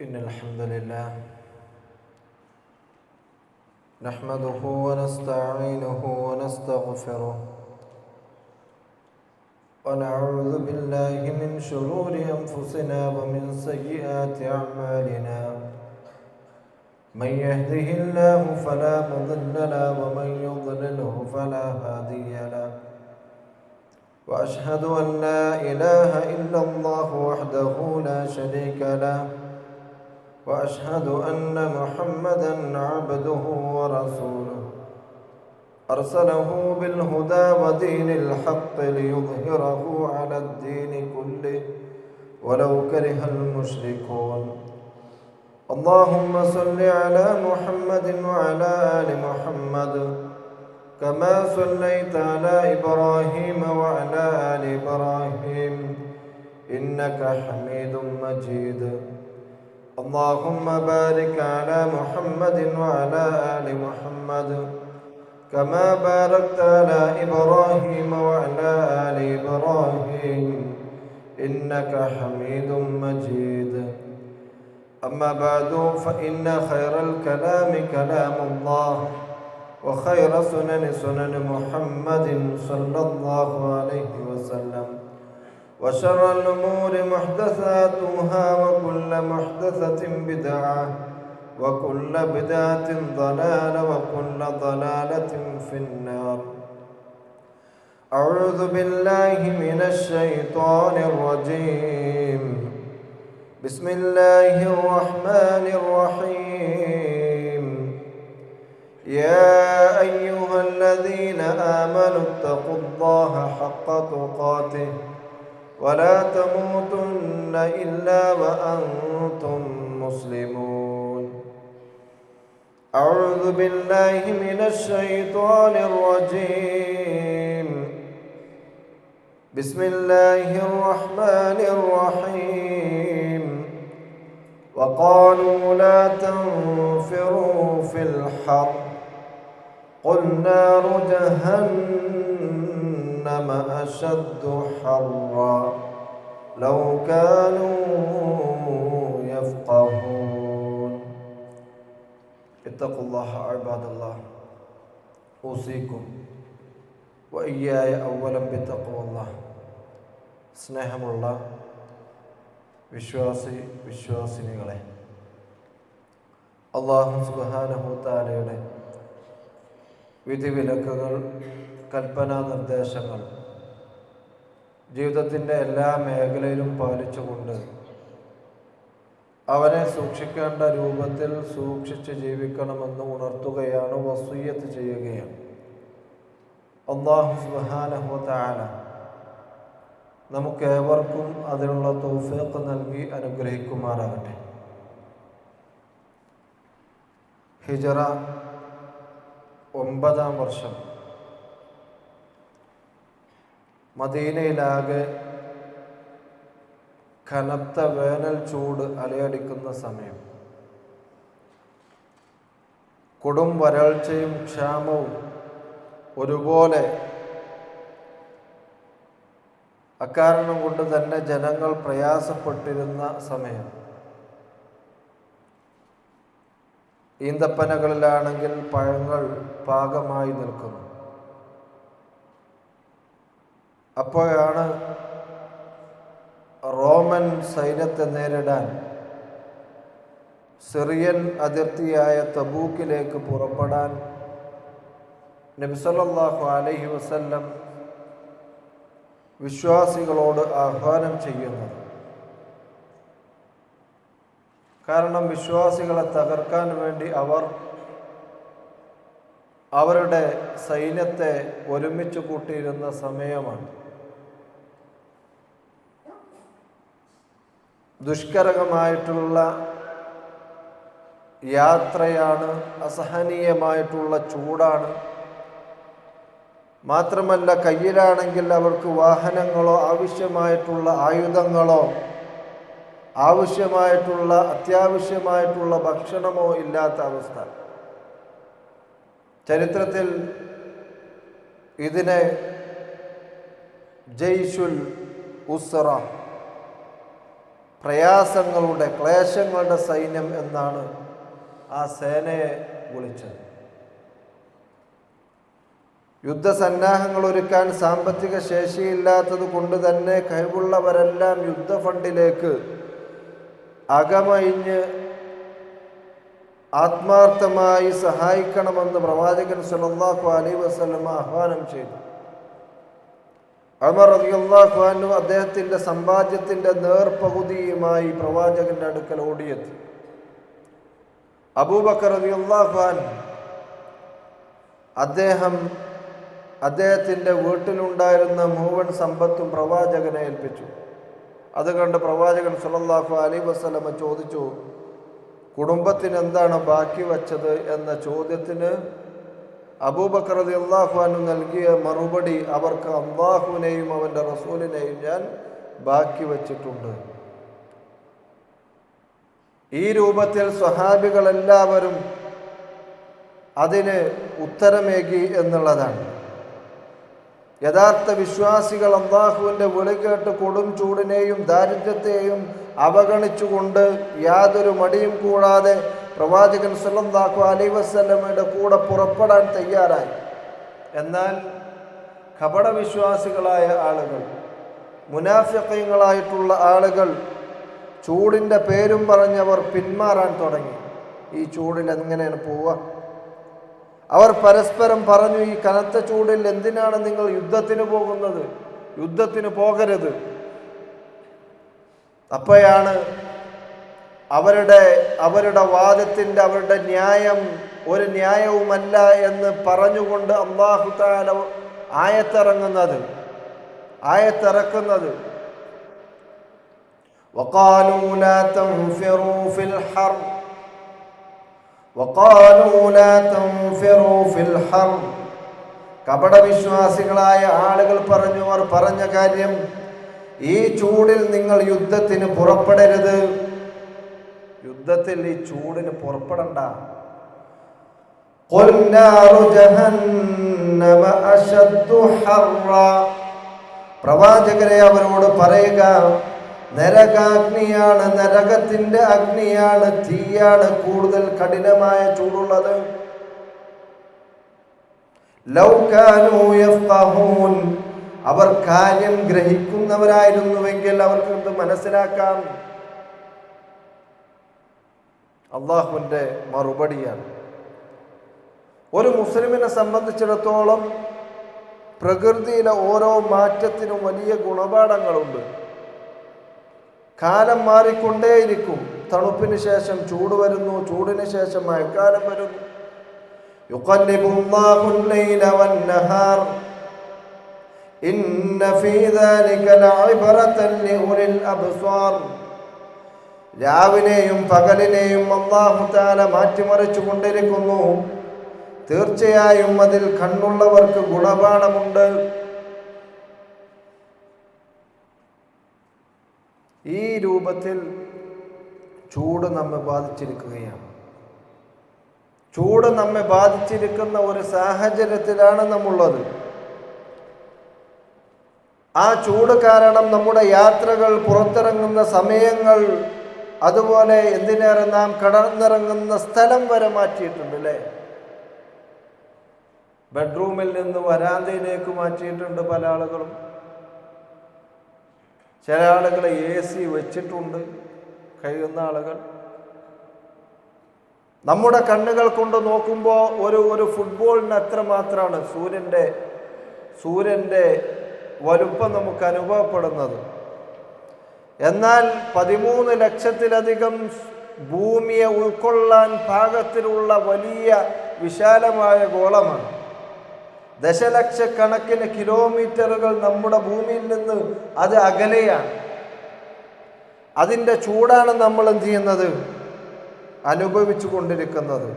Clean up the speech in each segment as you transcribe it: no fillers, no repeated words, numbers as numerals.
إن الحمد لله نحمده ونستعينه ونستغفره ونعوذ بالله من شرور أنفسنا ومن سيئات أعمالنا من يهده الله فلا مضل له ومن يضلله فلا هادي له وأشهد أن لا إله إلا الله وحده لا شريك له وأشهد أن محمدًا عبده ورسوله أرسله بالهدى ودين الحق ليظهره على الدين كله ولو كره المشركون اللهم صل على محمد وعلى آل محمد كما صليت على إبراهيم وعلى آل إبراهيم إنك حميد مجيد اللهم بارك على محمد وعلى آل محمد كما باركت على إبراهيم وعلى آل إبراهيم إنك حميد مجيد أما بعد فإن خير الكلام كلام الله وخير سنن محمد صلى الله عليه وسلم وشر الأمور محدثاتها وكل محدثة بدعة وكل بدعة ضلالة وكل ضلالة في النار. أعوذ بالله من الشيطان الرجيم. بسم الله الرحمن الرحيم. يا أيها الذين آمنوا اتقوا الله حق تقاته ولا تموتن إلا وأنتم مسلمون. أعوذ بالله من الشيطان الرجيم. بسم الله الرحمن الرحيم. وقالوا لا تنفروا في الحر قل نار جهنم أشد حرا لو كانوا يفقهون. اتقوا الله عباد الله أوصيكم وإياي أولا بتقوى الله. സ്നേഹമുള്ള വിശ്വാസിനികളെ, അല്ലാഹു സുബ്ഹാനഹു തആലയുടെ വിധിവിലക്കുകൾ, കൽപ്പനാ നിർദ്ദേശങ്ങൾ ജീവിതത്തിൻ്റെ എല്ലാ മേഖലയിലും പാലിച്ചുകൊണ്ട് അവനെ സൂക്ഷിക്കേണ്ട രൂപത്തിൽ സൂക്ഷിച്ച് ജീവിക്കണമെന്ന് ഉണർത്തുകയാണ്, വസിയ്യത്ത് ചെയ്യുകയാണ്. അല്ലാഹു സുബ്ഹാനഹു തആല നമുക്കേവർക്കും അതിനുള്ള തൗഫീഖ് നൽകി അനുഗ്രഹിക്കുമാറാകട്ടെ. ഹിജറ 9-ാം വർഷം മദീനയിലാകെ കനത്ത വേനൽ ചൂട് അലയടിക്കുന്ന സമയം, കൊടും വരൾച്ചയും ക്ഷാമവും ഒരുപോലെ അക്കാരണം കൊണ്ട് തന്നെ ജനങ്ങൾ പ്രയാസപ്പെട്ടിരുന്ന സമയം, ഈന്തപ്പനകളിലാണെങ്കിൽ പഴങ്ങൾ പാകമായി നിൽക്കുന്നു. അപ്പോഴാണ് റോമൻ സൈന്യത്തെ നേരിടാൻ സിറിയൻ അതിർത്തിയായ തബൂക്കിലേക്ക് പുറപ്പെടാൻ നബി സല്ലല്ലാഹു അലൈഹി വസല്ലം വിശ്വാസികളോട് ആഹ്വാനം ചെയ്യുന്നത്. കാരണം വിശ്വാസികളെ തകർക്കാൻ വേണ്ടി അവർ അവരുടെ സൈന്യത്തെ ഒരുമിച്ച് കൂട്ടിയിരുന്ന സമയമാണ്. ദുഷ്കരമായിട്ടുള്ള യാത്രയാണ്, അസഹനീയമായിട്ടുള്ള ചൂടാണ്. മാത്രമല്ല, കയ്യിലാണെങ്കിൽ അവർക്ക് വാഹനങ്ങളോ ആവശ്യമായിട്ടുള്ള ആയുധങ്ങളോ ആവശ്യമായിട്ടുള്ള അത്യാവശ്യമായിട്ടുള്ള ഭക്ഷണമോ ഇല്ലാത്ത അവസ്ഥ. ചരിത്രത്തിൽ ഇതിനെ ജയ്ഷുൽ ഉസ്റ പ്രയാസങ്ങളുടെ, ക്ലേശങ്ങളുടെ സൈന്യം എന്നാണ് ആ സേനയെ വിളിച്ചത്. യുദ്ധസന്നാഹങ്ങൾ ഒരുക്കാൻ സാമ്പത്തിക ശേഷിയില്ലാത്തത് കൊണ്ട് തന്നെ കഴിവുള്ളവരെല്ലാം യുദ്ധഫണ്ടിലേക്ക് അകമഴിഞ്ഞ് ആത്മാർത്ഥമായി സഹായിക്കണമെന്ന് പ്രവാചകൻ സല്ലല്ലാഹു അലൈഹി വസല്ലം ആഹ്വാനം ചെയ്തു. ഉമർ റളിയല്ലാഹു അൻഹു അദ്ദേഹത്തിൻ്റെ സമ്പാദ്യത്തിൻ്റെ നേർപകുതിയുമായി പ്രവാചകന്റെ അടുക്കൽ ഓടിയെത്തി. അബൂബക്കർ റളിയല്ലാഹു അൻഹു അദ്ദേഹത്തിൻ്റെ വീട്ടിലുണ്ടായിരുന്ന മുഴുവൻ സമ്പത്തും പ്രവാചകനെ ഏൽപ്പിച്ചു. അതുകണ്ട് പ്രവാചകൻ സല്ലല്ലാഹു അലൈഹി വസല്ലം ചോദിച്ചു, കുടുംബത്തിന് എന്താണ് ബാക്കി വച്ചത് എന്ന ചോദ്യത്തിന് അബൂബക്കർ റളിയല്ലാഹു അൻഹു നൽകിയ മറുപടി, അവർക്ക് അല്ലാഹുവിനെയും അവൻ്റെ റസൂലിനെയും ഞാൻ ബാക്കി വച്ചിട്ടുണ്ട്. ഈ രൂപത്തിൽ സ്വഹാബികളെല്ലാവരും അതിന് ഉത്തരമേകി എന്നുള്ളതാണ്. യഥാർത്ഥ വിശ്വാസികൾ അല്ലാഹുവിൻ്റെ വിളി കേട്ട് കൊടും ചൂടിനെയും ദാരിദ്ര്യത്തെയും അവഗണിച്ചുകൊണ്ട് യാതൊരു മടിയും കൂടാതെ പ്രവാചകൻ സല്ലല്ലാഹു അലൈഹി വസല്ലമയുടെ കൂടെ പുറപ്പെടാൻ തയ്യാറായി. എന്നാൽ കപടവിശ്വാസികളായ ആളുകൾ, മുനാഫിഖീങ്ങളായിട്ടുള്ള ആളുകൾ ചൂടിൻ്റെ പേരും പറഞ്ഞവർ പിന്മാറാൻ തുടങ്ങി. ഈ ചൂടിൽ എങ്ങനെയാണ് പോവുക? അവർ പരസ്പരം പറഞ്ഞു, ഈ കനത്ത ചൂടിൽ എന്തിനാണ് നിങ്ങൾ യുദ്ധത്തിന് പോകുന്നത്? യുദ്ധത്തിന് പോകരുത്. അപ്പോഴാണ് അവരുടെ വാദത്തിൻ്റെ, അവരുടെ ന്യായം ഒരു ന്യായവുമല്ല എന്ന് പറഞ്ഞുകൊണ്ട് അല്ലാഹു തആല ആയത്തിറക്കുന്നത്. വഖാലൂ ലാ തൻഫിറൂ ഫിൽ ഹർ കപടവിശ്വാസികളായ ആളുകൾ പറഞ്ഞു, അവർ പറഞ്ഞ കാര്യം, ഈ ചൂടിൽ നിങ്ങൾ യുദ്ധത്തിന് പുറപ്പെടരുത്. യുദ്ധത്തിൽ ഈ ചൂടിന് പുറപ്പെടണ്ട. ഖുൽ നാറു ജഹന്നമ അശദ്ദു ഹർറ, പ്രവാചകരെ അവരോട് പറയുക, നരകാഗ്നിയാണ്, നരകത്തിന്റെ അഗ്നിയാണ്, തീയാണ് കൂടുതൽ കഠിനമായ ചൂടുള്ളത്. ലൗ കാനൂ യഫ്ഖഹൂൻ, അവർ കാര്യം ഗ്രഹിക്കുന്നവരായിരുന്നുവെങ്കിൽ അവർക്ക് ഇത് മനസ്സിലാക്കാം. അല്ലാഹുവിൻ്റെ മറുപടിയാണ്. ഒരു മുസ്ലിമിനെ സംബന്ധിച്ചിടത്തോളം പ്രകൃതിയിലെ ഓരോ മാറ്റത്തിനും വലിയ ഗുണപാഠങ്ങളുണ്ട്. കാലം മാറിക്കൊണ്ടേയിരിക്കും. തണുപ്പിന് ശേഷം ചൂട് വരുന്നു, ചൂടിന് ശേഷം മഴക്കാലം വരുന്നു. യുഖല്ലിബുല്ലാഹുൽ ലൈല വന്നഹാർ ഇന്ന ഫീ ദാലിക ലഇബ്റതൻ ലിഉലിൽ അബ്സാർ, രാവിനെയും പകലിനെയും അല്ലാഹു തആല മാറ്റിമറിച്ചു കൊണ്ടിരിക്കുന്നു. തീർച്ചയായും അതിൽ കണ്ണുള്ളവർക്ക് ഗുണപാഠമുണ്ട്. ഈ രൂപത്തിൽ ചൂട് നമ്മെ ബാധിച്ചിരിക്കുകയാണ്. ചൂട് നമ്മെ ബാധിച്ചിരിക്കുന്ന ഒരു സാഹചര്യത്തിലാണ് നമ്മളുള്ളത്. ആ ചൂട് കാരണം നമ്മുടെ യാത്രകൾ, പുറത്തിറങ്ങുന്ന സമയങ്ങൾ, അതുപോലെ എന്തിനേറെ നാം കടന്നിറങ്ങുന്ന സ്ഥലം വരെ മാറ്റിയിട്ടുണ്ട് അല്ലേ? ബെഡ്റൂമിൽ നിന്ന് വരാന്തയിലേക്ക് മാറ്റിയിട്ടുണ്ട് പല ആളുകളും. ചില ആളുകൾ AC വെച്ചിട്ടുണ്ട്, കഴിയുന്ന ആളുകൾ. നമ്മുടെ കണ്ണുകൾ കൊണ്ട് നോക്കുമ്പോൾ ഒരു ഫുട്ബോളിന് എത്രമാത്രമാണ് സൂര്യൻ്റെ വലുപ്പം നമുക്ക് അനുഭവപ്പെടുന്നത്. എന്നാൽ 13 ലക്ഷത്തിലധികം ഭൂമിയെ ഉൾക്കൊള്ളാൻ പാകത്തിലുള്ള വലിയ വിശാലമായ ഗോളമാണ്. ദശലക്ഷക്കണക്കിന് കിലോമീറ്ററുകൾ നമ്മുടെ ഭൂമിയിൽ നിന്ന് അത് അകലെയാണ്. അതിൻ്റെ ചൂടാണ് നമ്മൾ എന്ത് ചെയ്യുന്നത്? അനുഭവിച്ചു കൊണ്ടിരിക്കുന്നത്.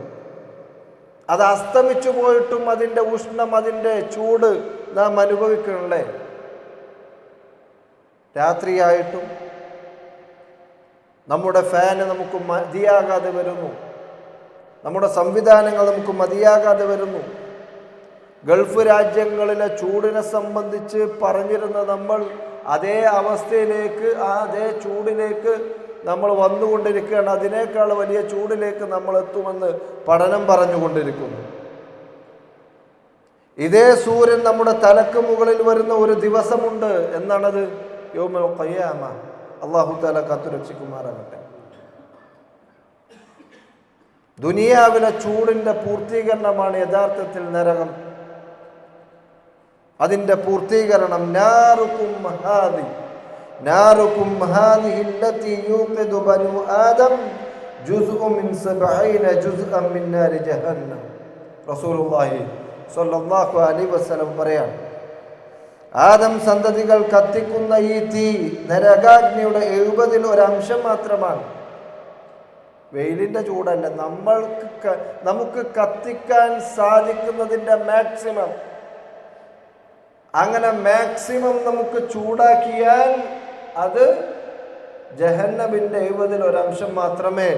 അത് അസ്തമിച്ചു പോയിട്ടും അതിൻ്റെ ഉഷ്ണം, അതിൻ്റെ ചൂട് നാം അനുഭവിക്കണല്ലേ? രാത്രിയായിട്ടും നമ്മുടെ ഫാന് നമുക്ക് മതിയാകാതെ വരുന്നു, നമ്മുടെ സംവിധാനങ്ങൾ നമുക്ക് മതിയാകാതെ വരുന്നു. ഗൾഫ് രാജ്യങ്ങളിലെ ചൂടിനെ സംബന്ധിച്ച് പറഞ്ഞിരുന്ന നമ്മൾ അതേ അവസ്ഥയിലേക്ക്, അതേ ചൂടിലേക്ക് നമ്മൾ വന്നുകൊണ്ടിരിക്കുകയാണ്. അതിനേക്കാൾ വലിയ ചൂടിലേക്ക് നമ്മൾ എത്തുമെന്ന് പഠനം പറഞ്ഞുകൊണ്ടിരിക്കുന്നു. ഇതേ സൂര്യൻ നമ്മുടെ തലക്ക് മുകളിൽ വരുന്ന ഒരു ദിവസമുണ്ട്. എന്നാണത്? യൗമുൽ ഖിയാമ. അല്ലാഹു തആല കാത്തുരക്ഷിക്കുമാറാകട്ടെ. ദുനിയാവിലെ ചൂടിന്റെ പൂർത്തീകരണമാണ് യഥാർത്ഥത്തിൽ നരകം. അതിന്റെ പൂർത്തീകരണം നാറുക്കും ഹാദിഹി അല്ലതി യൂഖിദു ബനു ആദം ജുസ്ഉ മിൻ 70 ജുസ്അൻ മിൻ നാരി ജഹന്നം. റസൂലുള്ളാഹി സ്വല്ലല്ലാഹു അലൈഹി വസല്ലം പറയാൻ, ആദം സന്തതികൾ കത്തിക്കുന്ന ഈ തീ നരകാഗ്നിയുടെ 70 ഒരു അംശം മാത്രമാണ്. വെയിലിന്റെ ചൂടല്ല, നമുക്ക് കത്തിക്കാൻ സാധിക്കുന്നതിന്റെ മാക്സിമം. അങ്ങനെ മാക്സിമം നമുക്ക് ചൂടാക്കിയാൽ അത് ജഹന്നമിന്റെ 70 ഒരു അംശം മാത്രമേ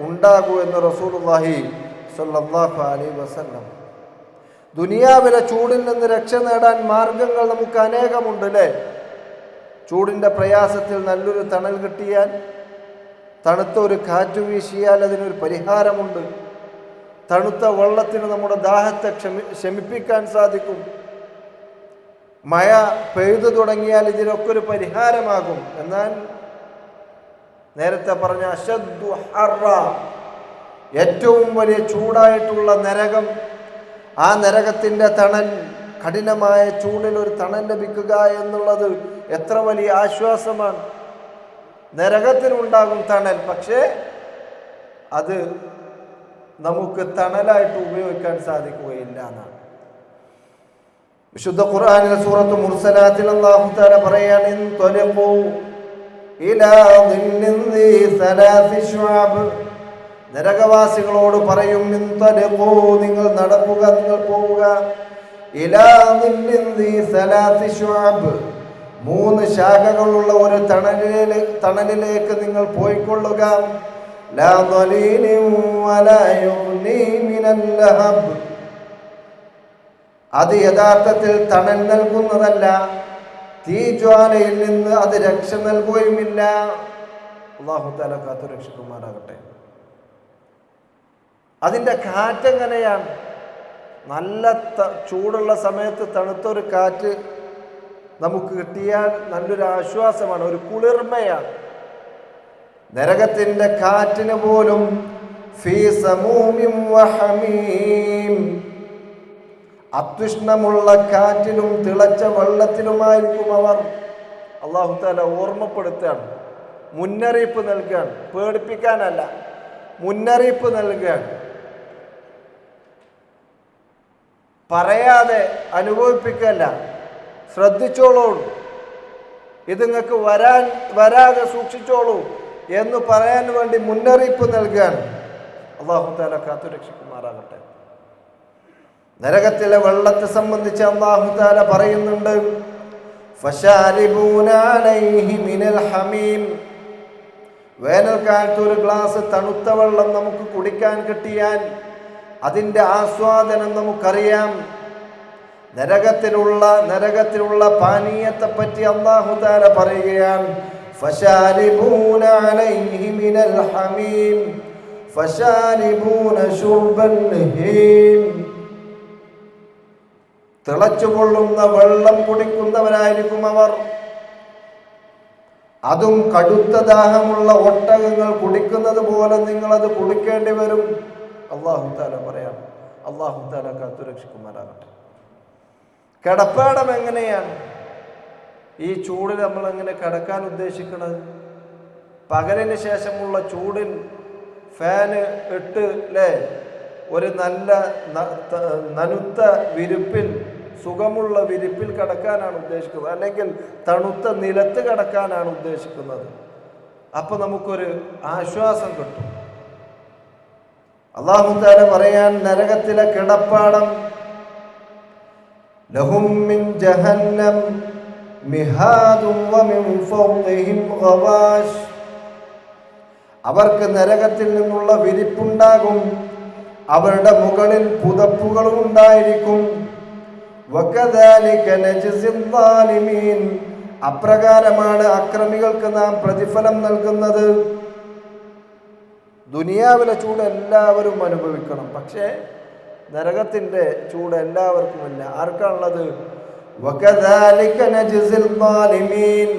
ഉണ്ടാകൂ എന്ന് റസൂലുള്ളാഹി സ്വല്ലല്ലാഹു അലൈഹി വസല്ലം. ദുനിയാവിലെ ചൂടിൽ നിന്ന് രക്ഷ നേടാൻ മാർഗങ്ങൾ നമുക്ക് അനേകമുണ്ട് അല്ലേ? ചൂടിന്റെ പ്രയാസത്തിൽ നല്ലൊരു തണൽ കിട്ടിയാൽ, തണുത്ത ഒരു കാറ്റ് വീശിയാൽ അതിനൊരു പരിഹാരമുണ്ട്. തണുത്ത വെള്ളത്തിന് നമ്മുടെ ദാഹത്തെ ശമിപ്പിക്കാൻ സാധിക്കും. മഴ പെയ്തു തുടങ്ങിയാൽ ഇതിനൊക്കെ ഒരു പരിഹാരമാകും. എന്നാൽ നേരത്തെ പറഞ്ഞ അശദ്ദു ഹർറ, ഏറ്റവും വലിയ ചൂടായിട്ടുള്ള നരകം, ആ നരകത്തിൻ്റെ തണൽ, കഠിനമായ ചൂടിൽ ഒരു തണൽ ലഭിക്കുക എന്നുള്ളത് എത്ര വലിയ ആശ്വാസമാണ്. നരകത്തിനുണ്ടാകും തണൽ, പക്ഷേ അത് നമുക്ക് തണലായിട്ട് ഉപയോഗിക്കാൻ സാധിക്കുകയില്ല എന്നാണ്. വിശുദ്ധ ഖുർആനിലെ സൂറത്ത് മുർസലാത്തിൽ അല്ലാഹു തആല പറയാണ്, ഇൻതലിഖൂ ഇലാ ദിന്നിൻ ദീ സലാസി ശുഅബ്. നരകവാസികളോട് പറയും, ഇൻതലിഖൂ, നിങ്ങൾ നടക്കുക, നിങ്ങൾ പോവുക, ഇലാ ദിന്നിൻ ദീ സലാസി ശുഅബ്, 3 ശാഖകളുള്ള ഒരു തണലിലേക്ക് നിങ്ങൾ പോയിക്കൊള്ളുക. ലാ ദലീലിൻ വലാ യുഗ്നി മിനൽ ലഹബ്, അത് യഥാർത്ഥത്തിൽ തണൽ നൽകുന്നതല്ല, തീജ്വാലയിൽ നിന്ന് അത് രക്ഷ നൽകുകയുമില്ല. അല്ലാഹു തആല കാത്തുരക്ഷിക്കുമാറാകട്ടെ. അതിൻ്റെ കാറ്റെങ്ങനെയാണ്? നല്ല ചൂടുള്ള സമയത്ത് തണുത്തൊരു കാറ്റ് നമുക്ക് കിട്ടിയാൽ നല്ലൊരു ആശ്വാസമാണ്, ഒരു കുളിർമയാണ്. നരകത്തിൻ്റെ കാറ്റിന് പോലും ഫീ സമൂമിൻ വഹമീം, അത്യുഷ്ണമുള്ള കാറ്റിലും തിളച്ച വെള്ളത്തിലുമായിരിക്കും അവർ. അല്ലാഹു തആല ഓർമ്മപ്പെടുത്തുകയാണ്, മുന്നറിയിപ്പ് നൽകുകയാണ്. പേടിപ്പിക്കാനല്ല, മുന്നറിയിപ്പ് നൽകുകയാണ്. പറയാതെ അനുഭവിപ്പിക്കല്ല. ശ്രദ്ധിച്ചോളൂ, ഇത് നിങ്ങൾക്ക് വരാതെ സൂക്ഷിച്ചോളൂ എന്ന് പറയാൻ വേണ്ടി മുന്നറിയിപ്പ് നൽകുകയാണ്. അല്ലാഹു തആല കാത്തുരക്ഷിക്കുമാറാകട്ടെ. നരകത്തിലെ വെള്ളത്തെ സംബന്ധിച്ച് അല്ലാഹു തആല പറയുന്നുണ്ട്, ഫശാരിബൂന അലൈഹി മിനൽ ഹമീം, വേനൽക്കാലത്ത് ഒരു ഗ്ലാസ് തണുത്ത വെള്ളം നമുക്ക് കുടിക്കാൻ കിട്ടിയാൽ അതിൻ്റെ ആസ്വാദനം നമുക്കറിയാം. നരകത്തിലുള്ള പാനീയത്തെ പറ്റി അല്ലാഹു തആല പറയുകയാണ്, ഫശാരിബൂന അലൈഹി മിനൽ ഹമീം ഫശാരിബൂന ശുർബൽ ഹീം, തിളച്ചുകൊള്ളുന്ന വെള്ളം കുടിക്കുന്നവരായിരിക്കും അവർ. അതും കടുത്ത ദാഹമുള്ള ഒട്ടകങ്ങൾ കുടിക്കുന്നത് പോലെ നിങ്ങളത് കുടിക്കേണ്ടി വരും. അല്ലാഹു തആല പറയാം. അല്ലാഹു തആല കാത്തുരക്ഷിക്കുമാറാകട്ടെ. കിടപ്പാടം എങ്ങനെയാണ്? ഈ ചൂടിൽ നമ്മൾ എങ്ങനെ കിടക്കാൻ ഉദ്ദേശിക്കുന്നത്? പകലിന് ശേഷമുള്ള ചൂടിൽ ഫാന് ഇട്ട് അല്ലേ, ഒരു നല്ല നനുത്ത വിരിപ്പിൽ, സുഖമുള്ള വിരിപ്പിൽ കിടക്കാനാണ് ഉദ്ദേശിക്കുന്നത്, അല്ലെങ്കിൽ തണുത്ത നിലത്ത് കിടക്കാനാണ് ഉദ്ദേശിക്കുന്നത്. അപ്പൊ നമുക്കൊരു ആശ്വാസം കിട്ടും. അല്ലാഹു തആല പറയാൻ, നരകത്തിലെ കിടപ്പാടം, ലഹും മിൻ ജഹന്നം മിഹാദും വമിൻ ഫൗഖിഹിം ഗവാശ്, അവർക്ക് നരകത്തിൽ നിന്നുള്ള വിരിപ്പുണ്ടാകും, അവരുടെ മുകളിൽ പുതപ്പുകളും ഉണ്ടായിരിക്കും. വകദാലിക നജ്സിൽ ളാലിമീൻ, അപ്രകാരമാണ് അക്രമികൾക്ക് നാം പ്രതിഫലം നൽകുന്നത്. ദുനിയാവിലെ ചൂട് എല്ലാവരും അനുഭവിക്കണം, പക്ഷേ നരകത്തിൻ്റെ ചൂട് എല്ലാവർക്കുമില്ല. ആർക്കാണുള്ളത്? വകദാലിക നജ്സിൽ ളാലിമീൻ.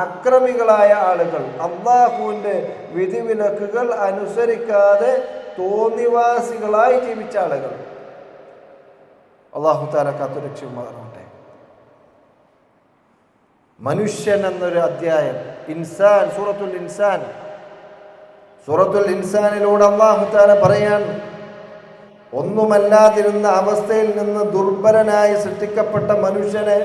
അക്രമികളായ ആളുകൾ, അല്ലാഹുവിൻ്റെ വിധിവിലക്കുകൾ അനുസരിക്കാതെ തോന്നിവാസികളായി ജീവിച്ച ആളുകൾ. അല്ലാഹു തആല കാത്തുരക്ഷിക്കുമാറാകട്ടെ. മനുഷ്യൻ എന്നൊരു അധ്യായം, ഇൻസാൻ, സൂറത്തുൽ ഇൻസാനിലൂടെ അല്ലാഹു തആല പറയാൻ, ഒന്നുമല്ലാതിരുന്ന അവസ്ഥയിൽ നിന്ന് ദുർബലനായി സൃഷ്ടിക്കപ്പെട്ട മനുഷ്യനെ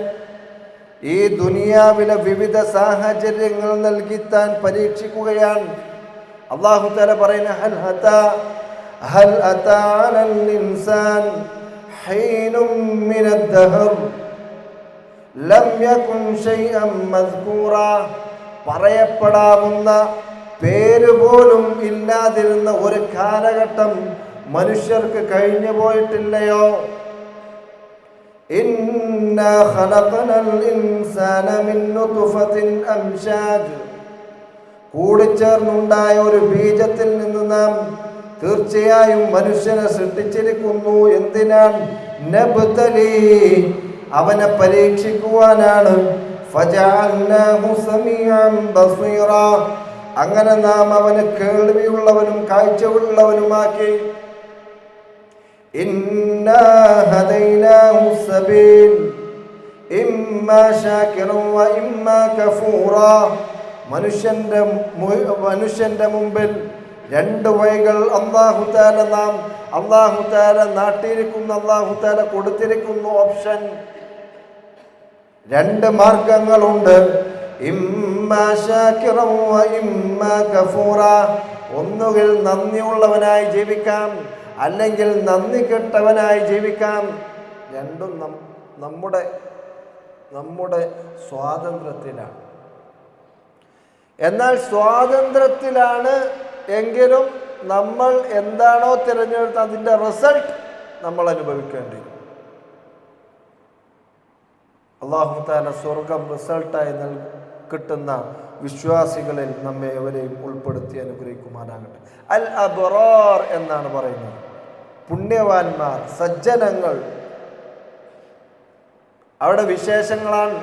ഈ ദുനിയാവിലെ വിവിധ സാഹചര്യങ്ങൾ നൽകി താൻ പരീക്ഷിക്കുകയാണ്. അല്ലാഹു തആല പറയുന്ന ഹൽ അതാ അലൽ ഇൻസാൻ ഹീനും മിനദ് ദഹർ ലം യകുൻ ശൈഅൻ മദ്കൂറ. പറയപ്പെടാവുന്ന പേര് പോലും ഇല്ലാതിരുന്ന ഒരു കാലഘട്ടം മനുഷ്യർക്ക് കഴിഞ്ഞു പോയിട്ടില്ലയോ? ഇന്നാ ഖലഖനൽ ഇൻസാന മിൻ നുത്ഫത്തിൻ അംശാജ്. കൂടിച്ചേർന്നുണ്ടായ ഒരു ബീജത്തിൽ നിന്ന് നാം തീർച്ചയായും മനുഷ്യനെ സൃഷ്ടിച്ചിരിക്കുന്നു. എന്തിനാണ്? നബ്തലി, അവനെ പരീക്ഷിക്കുവാനാണ്. ഫജഅൽനാഹു സമീഅൻ ബസീറ, അങ്ങനെ നാം അവനെ കേൾവിയുള്ളവനും കാഴ്ചയുള്ളവനുമാക്കി. ഇന്നാ ഹദൈനാഹു സബീൽ ഇമ്മാ ശാകിറൻ വ ഇമ്മാ കഫൂറ. മനുഷ്യന്റെ മുമ്പിൽ രണ്ട് വഴികൾ അല്ലാഹു തആല നാട്ടിയിരിക്കുന്നു, അല്ലാഹു തആല കൊടുത്തിരിക്കുന്നു ഓപ്ഷൻ. രണ്ട് മാർഗങ്ങളുണ്ട്. ഇമ്മാ ശാകിറൻ വ ഇമ്മാ കഫൂറ. ഒന്നുകിൽ നന്ദിയുള്ളവനായി ജീവിക്കാം, അല്ലെങ്കിൽ നന്ദി കെട്ടവനായി ജീവിക്കാം. രണ്ടും നമ്മുടെ സ്വാതന്ത്ര്യത്തിലാണ്. എന്നാൽ സ്വാതന്ത്ര്യത്തിലാണ് എങ്കിലും നമ്മൾ എന്താണോ തിരഞ്ഞെടുത്ത അതിൻ്റെ റിസൾട്ട് നമ്മൾ അനുഭവിക്കേണ്ടി വരും. അല്ലാഹു തആല സ്വർഗം റിസൾട്ടായി കിട്ടുന്ന വിശ്വാസികളിൽ നമ്മെ എവരെയും ഉൾപ്പെടുത്തി അനുഗ്രഹിക്കുമാറാകട്ടെ. അൽ അബ്റാർ എന്നാണ് പറയുന്നത്, പുണ്യവാന്മാർ, സജ്ജനങ്ങൾ. അവരുടെ വിശേഷങ്ങളാണ്,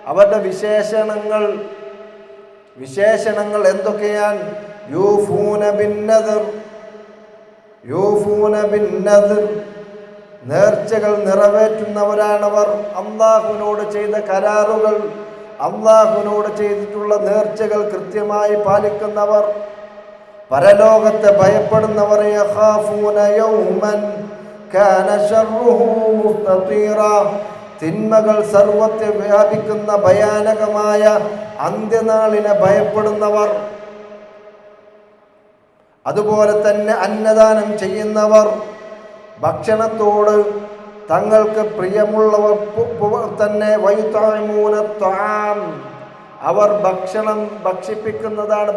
അവരുടെ വിശേഷണങ്ങൾ എന്തൊക്കെയാണ്? യൂഫൂന ബിന്നദർ, നേർച്ചകൾ നിറവേറ്റുന്നവരാണവർ. അല്ലാഹുവിനോട് ചെയ്ത കരാറുകൾ, അല്ലാഹുവിനോട് ചെയ്തിട്ടുള്ള നേർച്ചകൾ കൃത്യമായി പാലിക്കുന്നവർ. പരലോകത്തെ ഭയപ്പെടുന്നവർ. യഖാഫൂന യൗമൻ കാന ശർറുഹു മുസ്തതീറ, തിന്മകൾ സർവത്തെ വ്യാപിക്കുന്ന ഭയാനകമായ അന്ത്യനാളിനെ ഭയപ്പെടുന്നവർ. അതുപോലെ തന്നെ അന്നദാനം ചെയ്യുന്നവർ, ഭക്ഷണത്തോട് തങ്ങൾക്ക് പ്രിയമുള്ളവർ തന്നെ വയുതഅമൂന ത്വആം, അവർ ഭക്ഷണം ഭക്ഷിപ്പിക്കുന്നതാണ്.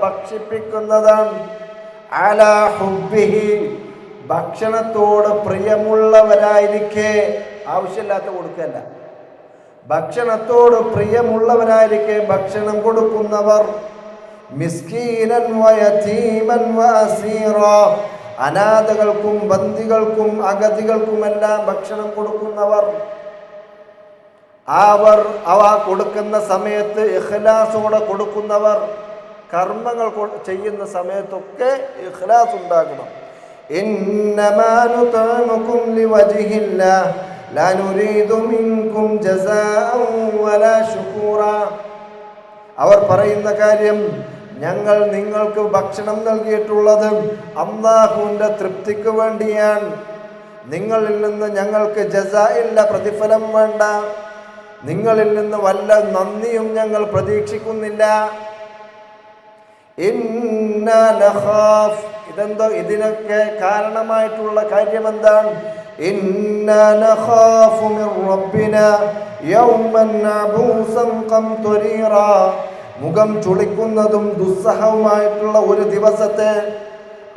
അലാ ഹുബ്ബിഹി, ഭക്ഷണത്തോട് പ്രിയമുള്ളവരായിരിക്കെ, ആവശ്യമില്ലാത്ത കൊടുക്കല്ല, ഭക്ഷണത്തോട് പ്രിയമുള്ളവരായിരിക്കെ ഭക്ഷണം കൊടുക്കുന്നവർ. മിസ്കീനൻ വയതീമൻ വഅസീറ, അനാഥകൾക്കും ബന്ദികൾക്കും അഗതികൾക്കുമെല്ലാം ഭക്ഷണം കൊടുക്കുന്നവർ. അവ കൊടുക്കുന്ന സമയത്ത് ഇഖ്ലാസോടെ കൊടുക്കുന്നവർ. കർമ്മങ്ങൾ ചെയ്യുന്ന സമയത്തൊക്കെ ഇഖ്ലാസ് ഉണ്ടാകണം. ഇന്നമാ നുത്ഇമുകും ലിവജ്ഹില്ലാഹ് ലാ നുരീദു മിൻകും ജസാഅൻ വലാ ശുകൂറ. അവർ പറയുന്ന കാര്യം, ഞങ്ങൾ നിങ്ങൾക്ക് ഭക്ഷണം നൽകിയിട്ടുള്ളത് അല്ലാഹുവിൻ്റെ തൃപ്തിക്ക് വേണ്ടിയാണ്. നിങ്ങളിൽ നിന്ന് ഞങ്ങൾക്ക് ജസാ ഇല്ല, പ്രതിഫലം വേണ്ട. നിങ്ങളിൽ നിന്ന് വല്ല നന്ദിയും ഞങ്ങൾ പ്രതീക്ഷിക്കുന്നില്ല. ഇന്നാ നഖാഫ്, ഇതെന്തോ ഇതിനൊക്കെ കാരണമായിട്ടുള്ള കാര്യം എന്താണ്? ഇന്നാ നഖാഫു മിർ റബ്ബിനാ യൗമൻ അബൂസൻ ഖംതരീറ, മുഖം ചുളിക്കുന്നതും ദുസ്സഹവുമായിട്ടുള്ള ഒരു ദിവസത്തെ,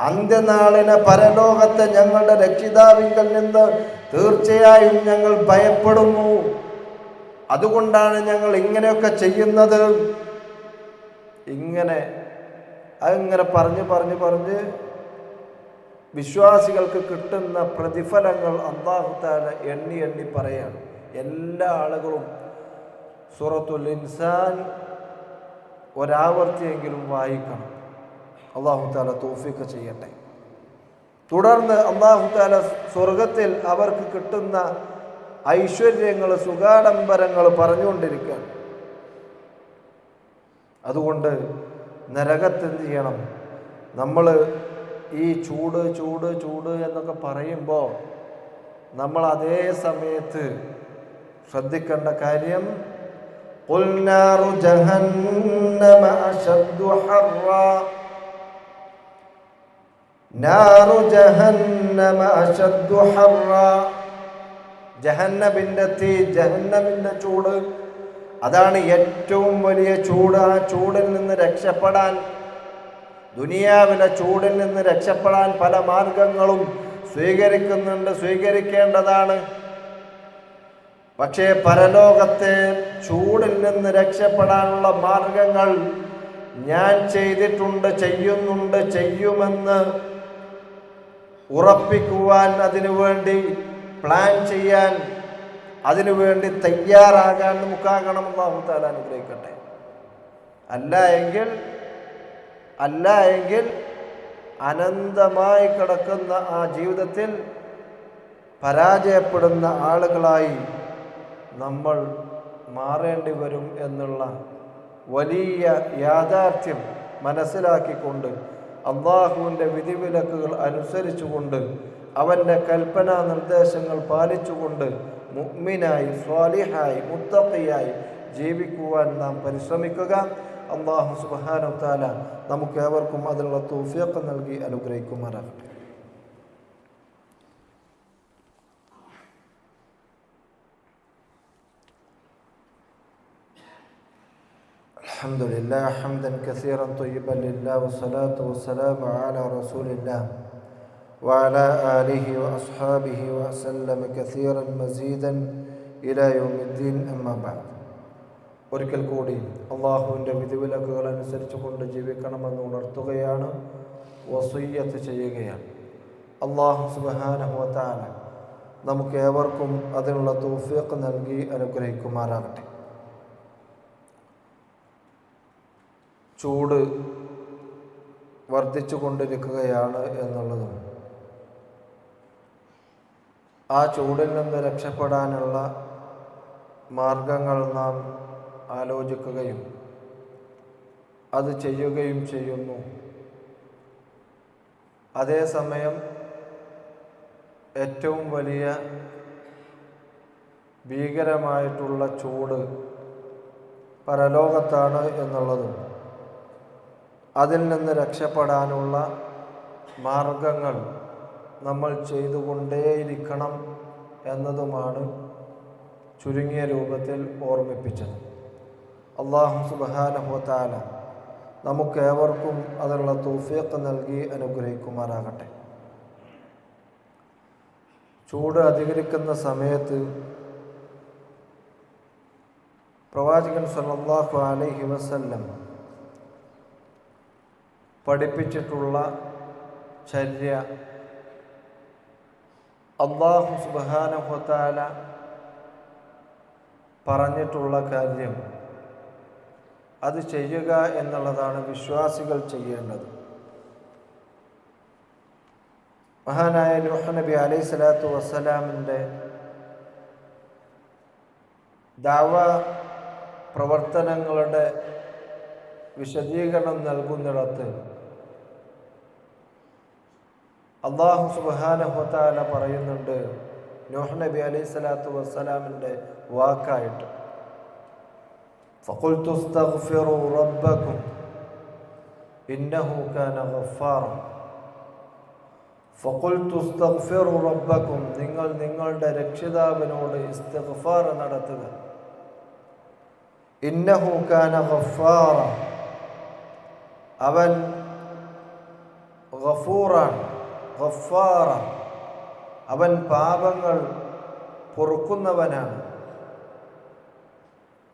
അന്ത്യനാളിനെ, പരലോകത്തെ ഞങ്ങളുടെ രക്ഷിതാവിങ്കൽ നിന്ന് തീർച്ചയായും ഞങ്ങൾ ഭയപ്പെടുന്നു. അതുകൊണ്ടാണ് ഞങ്ങൾ ഇങ്ങനെയൊക്കെ ചെയ്യുന്നത്. അങ്ങനെ പറഞ്ഞ് വിശ്വാസികൾക്ക് കിട്ടുന്ന പ്രതിഫലങ്ങൾ അല്ലാഹു തആല എണ്ണി പറയാണ്. എല്ലാ ആളുകളും സൂറത്തുൽ ഇൻസാൻ ഒരാവർത്തിയെങ്കിലും വായിക്കണം. അല്ലാഹു തആല തൗഫീഖ് ചെയ്യട്ടെ. തുടർന്ന് അല്ലാഹു തആല സ്വർഗത്തിൽ അവർക്ക് കിട്ടുന്ന ഐശ്വര്യങ്ങൾ, സുഖാഡംബരങ്ങൾ പറഞ്ഞുകൊണ്ടിരിക്കുകയാണ്. അതുകൊണ്ട് നരകത്ത് എന്ത് ചെയ്യണം? നമ്മൾ ഈ ചൂട് എന്നൊക്കെ പറയുമ്പോൾ നമ്മൾ അതേ സമയത്ത് ശ്രദ്ധിക്കേണ്ട കാര്യം, ഖുൽ നാറു ജഹന്നമ അശദ്ദു ഹർറാ, നാറു ജഹന്നമ അശദ്ദു ഹർറാ, ജഹന്നമിൻ്റെ തീ, ജഹന്നമിൻ്റെ ചൂട്, അതാണ് ഏറ്റവും വലിയ ചൂട്. ആ ചൂടിൽ നിന്ന് രക്ഷപ്പെടാൻ, ദുനിയാവിലെ ചൂടിൽ നിന്ന് രക്ഷപ്പെടാൻ പല മാർഗങ്ങളും സ്വീകരിക്കേണ്ടതാണ്. പക്ഷേ പരലോകത്തെ ചൂടിൽ നിന്ന് രക്ഷപ്പെടാനുള്ള മാർഗങ്ങൾ ഞാൻ ചെയ്തിട്ടുണ്ട്, ചെയ്യുമെന്ന് ഉറപ്പിക്കുവാൻ, അതിനുവേണ്ടി പ്ലാൻ ചെയ്യാൻ, അതിനുവേണ്ടി തയ്യാറാകാൻ നമുക്കാകണം. അല്ലാഹു തആല അനുഗ്രഹിക്കട്ടെ. അല്ല എങ്കിൽ അനന്തമായി കിടക്കുന്ന ആ ജീവിതത്തിൽ പരാജയപ്പെടുന്ന ആളുകളായി നമ്മൾ മാറേണ്ടി വരും എന്നുള്ള വലിയ യാഥാർത്ഥ്യം മനസ്സിലാക്കിക്കൊണ്ട്, അല്ലാഹുവിൻ്റെ വിധിവിലക്കുകൾ അനുസരിച്ചുകൊണ്ട്, അവൻ്റെ കൽപ്പനാ നിർദ്ദേശങ്ങൾ പാലിച്ചുകൊണ്ട് മുഅ്മിനായി, സ്വാലിഹായി, മുത്തഖിയായി ജീവിക്കുവാൻ നാം പരിശ്രമിക്കുക. അല്ലാഹു സുബ്ഹാനഹു വ തആല നമുക്ക് ഏവർക്കും അതിനുള്ള തൗഫീഖ് നൽകി അനുഗ്രഹിക്കുമാറാകട്ടെ. അൽഹംദുലില്ലാഹ് ഹംദൻ കസീറൻ ത്വയ്യിബൻ ലില്ലാഹി വസ്സലാത്തു വസ്സലാമു അലാ റസൂലില്ലാഹ് വഅലാ ആലിഹി വഅസ്ഹാബിഹി വസല്ലമ കസീറൻ മസീദൻ ഇലാ യൗമിദ്ദീൻ. അമ്മാ ബഅദ്. ഒരിക്കൽ കൂടി അള്ളാഹുവിൻ്റെ വിധിവിലക്കുകൾ അനുസരിച്ച് കൊണ്ട് ജീവിക്കണമെന്ന് ഉണർത്തുകയാണ്, വസിയ്യത്ത് ചെയ്യുകയാണ്. അല്ലാഹു സുബ്ഹാനഹു വ തആല നമുക്ക് ഏവർക്കും അതിനുള്ള തൗഫീഖ് നൽകി അനുഗ്രഹിക്കുമാറാകട്ടെ. ചൂട് വർദ്ധിച്ചു കൊണ്ടിരിക്കുകയാണ് എന്നുള്ളതും, ആ ചൂടിൽ നിന്ന് രക്ഷപ്പെടാനുള്ള മാർഗങ്ങൾ നാം ആലോചിക്കുകയും അത് ചെയ്യുകയും ചെയ്യുന്നു. അതേസമയം ഏറ്റവും വലിയ ഭീകരമായിട്ടുള്ള ചൂട് പരലോകത്താണ് എന്നുള്ളതും, അതിൽ നിന്ന് രക്ഷപ്പെടാനുള്ള മാർഗങ്ങൾ നമ്മൾ ചെയ്തുകൊണ്ടേയിരിക്കണം എന്നതുമാണ് ചുരുങ്ങിയ രൂപത്തിൽ ഓർമ്മിപ്പിച്ചത്. അല്ലാഹു സുബ്ഹാനഹു വ തആല നമുക്കേവർക്കും അതിനുള്ള തൗഫീഖ് നൽകി അനുഗ്രഹിക്കുമാറാകട്ടെ. ചൂട് അധികരിക്കുന്ന സമയത്ത് പ്രവാചകൻ സല്ലല്ലാഹു അലൈഹി വസല്ലം പഠിപ്പിച്ചിട്ടുള്ള ചര്യ, അല്ലാഹു സുബ്ഹാനഹു വ തആല പറഞ്ഞിട്ടുള്ള കാര്യം, അത് ചെയ്യുക എന്നുള്ളതാണ് വിശ്വാസികൾ ചെയ്യേണ്ടത്. മഹാനായ നൂഹ് നബി അലൈഹി സ്വലാത്തു വസ്സലാമിൻ്റെ ദഅവ പ്രവർത്തനങ്ങളുടെ വിശദീകരണം നൽകുന്നിടത്ത് അല്ലാഹു സുബ്ഹാനഹു വ തആല പറയുന്നുണ്ട്, നൂഹ് നബി അലൈഹി സ്വലാത്തു വസ്സലാമിൻ്റെ വാക്കായിട്ട്, ഫഖുൽതു ഇസ്തഗ്ഫിറൂ റബ്ബക്കും ഇന്നഹു കാന ഗഫാറ. ഫഖുൽതു ഇസ്തഗ്ഫിറൂ റബ്ബക്കും, നിങ്ങൾ നിങ്ങളുടെ രക്ഷിതാവിനോട് ഇസ്തിഗ്ഫാർ നടത്തുക. ഇന്നഹു കാന ഗഫാറ, അവൻ ഗഫൂറാണ്, ഗഫാറ, അവൻ പാപങ്ങൾ പൊറുക്കുന്നവനാണ്.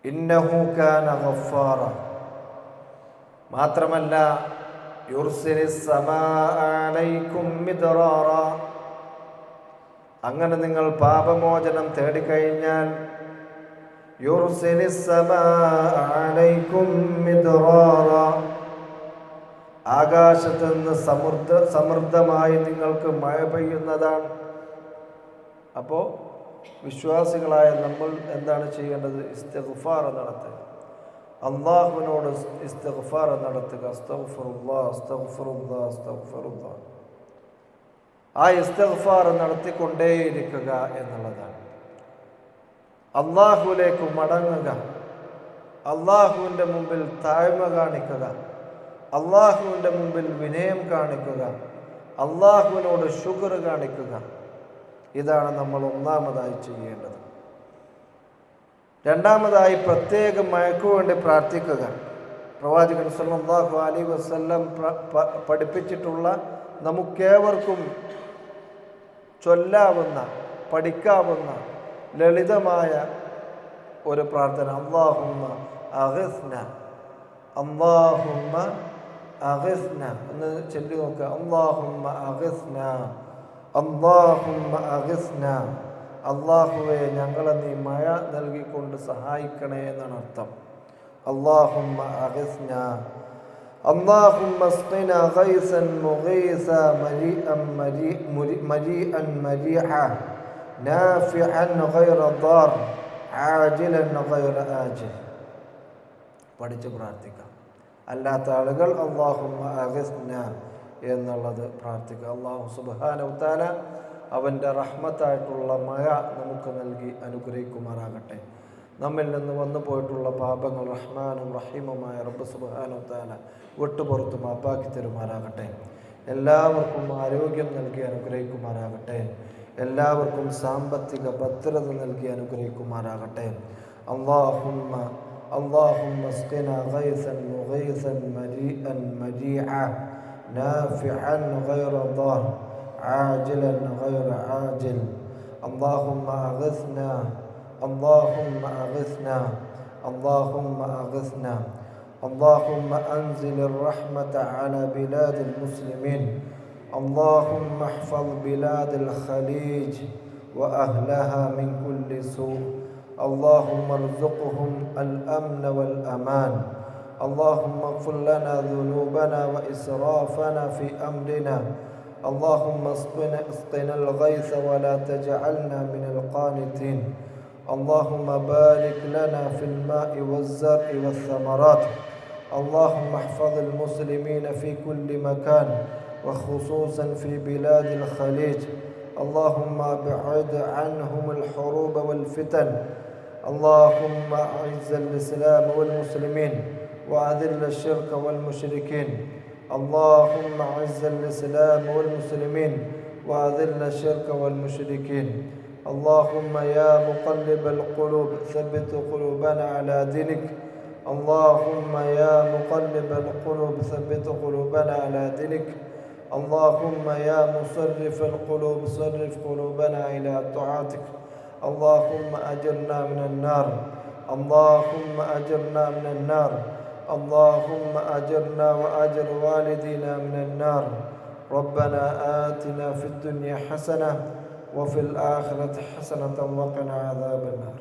ഇന്നഹു കാന ഗഫാറ. മാത്രമല്ല യുർസിലിസ് സമാഅ അലൈക്കും മിദ്റാറ, അങ്ങനെ നിങ്ങൾ പാപമോചനം തേടിക്കഴിഞ്ഞാൽ യുർസിലിസ് സമാഅ അലൈക്കും മിദ്റാറ, ആകാശത്ത് നിന്ന് സമൃദ്ധമായി നിങ്ങൾക്ക് മഴ പെയ്യുന്നതാണ്. അപ്പോൾ വിശ്വാസികളായ നമ്മൾ എന്താണ് ചെയ്യേണ്ടത്? ഇസ്തിഗ്ഫാർ നടത്തുക, അള്ളാഹുവിനോട് ഇസ്തിഗ്ഫാർ നടത്തുക. അസ്തഗ്ഫിറുല്ലാഹ് അസ്തഗ്ഫിറുല്ലാഹ് അസ്തഗ്ഫിറുല്ലാഹ്. ആ ഇസ്തിഗ്ഫാർ നടത്തിക്കൊണ്ടേയിരിക്കുക എന്നുള്ളതാണ്. അള്ളാഹുവിലേക്ക് മടങ്ങുക, അള്ളാഹുവിൻ്റെ മുമ്പിൽ താഴ്മ കാണിക്കുക, അള്ളാഹുവിൻ്റെ മുമ്പിൽ വിനയം കാണിക്കുക, അള്ളാഹുവിനോട് ശുക്ർ കാണിക്കുക. ഇതാണ് നമ്മൾ ഒന്നാമതായി ചെയ്യേണ്ടത്. രണ്ടാമതായി പ്രത്യേകം മഴയ്ക്കു വേണ്ടി പ്രാർത്ഥിക്കുക. പ്രവാചകൻ സല്ലല്ലാഹു അലൈഹി വസല്ലം പഠിപ്പിച്ചിട്ടുള്ള നമുക്കേവർക്കും ചൊല്ലാവുന്ന പഠിക്കാവുന്ന ലളിതമായ ഒരു പ്രാർത്ഥന, അല്ലാഹുമ്മ അഗ്സ്ന, അല്ലാഹുമ്മ അഗ്സ്ന എന്ന് ചൊല്ലി നോക്കുക. അല്ലാഹുമ്മ അഗ്സ്ന, അല്ലാഹുമ്മ അഗ്സ്ന, അല്ലാഹുവേ ഞങ്ങളെ നീ മഴ നൽകിക്കൊണ്ട് സഹായിക്കണേ എന്നാണ് അർത്ഥം. അല്ലാഹുമ്മ അഗ്സ്ന, അല്ലാഹുമ്മ അസ്ഖിനാ ഗൈസൻ മുഗീസ മരീഅൻ മരീഅൻ മരീഅ നാഫിഅൻ ഗൈറ ദാർ ആജിലൻ ഗൈറ ആജിൽ. പഠിച്ച് പ്രാർത്ഥിക്കാം. അല്ലാത്ത ആളുകൾ അല്ലാഹുമ്മ അഗ്സ്ന എന്നുള്ളത് പ്രാർത്ഥിക്കുക. അല്ലാഹു സുബ്ഹാനഹു തആല അവൻ്റെ റഹ്മത്തായിട്ടുള്ള മഴ നമുക്ക് നൽകി അനുഗ്രഹിക്കുമാറാകട്ടെ. നമ്മിൽ നിന്ന് വന്നു പോയിട്ടുള്ള പാപങ്ങൾ റഹ്മാനും റഹീമുമായ റബ്ബ് സുബ്ഹാനഹു തആല വിട്ടുപുറത്ത് മാപ്പാക്കി തരുമാറാകട്ടെ. എല്ലാവർക്കും ആരോഗ്യം നൽകി അനുഗ്രഹിക്കുമാറാകട്ടെ. എല്ലാവർക്കും സാമ്പത്തിക ഭദ്രത നൽകി അനുഗ്രഹിക്കുമാറാകട്ടെ. അല്ലാഹുമ്മ അസ്ഖിനാ ഗൈസൻ മുഗീസൻ മരീഅൻ മരീഅ നാഫിഅൻ ഗൈറ ദാർ عاجلا غير عاجل. اللهم أغثنا، اللهم أغثنا، اللهم أغثنا. اللهم أنزل الرحمة على بلاد المسلمين. اللهم احفظ بلاد الخليج وأهلها من كل سوء. اللهم ارزقهم الأمن والأمان. اللهم اغفر لنا ذنوبنا وإسرافنا في أمرنا. اللهم اسقنا الغيث ولا تجعلنا من القانطين. اللهم بارك لنا في الماء والزرع والثمرات. اللهم احفظ المسلمين في كل مكان وخصوصا في بلاد الخليج. اللهم ابعد عنهم الحروب والفتن. اللهم اعز الإسلام والمسلمين وأذل الشرك والمشركين. اللهم اعز الإسلام والمسلمين وأذل الشرك والمشركين. اللهم يا مقلب القلوب ثبت قلوبنا على دينك. اللهم يا مقلب القلوب ثبت قلوبنا على دينك. اللهم يا مصرف القلوب صرف قلوبنا إلى طاعتك. اللهم أجرنا من النار، اللهم أجرنا من النار. اللهم أجرنا وأجر والدينا من النار. ربنا آتنا في الدنيا حسنة وفي الآخرة حسنة وقنا عذاب النار.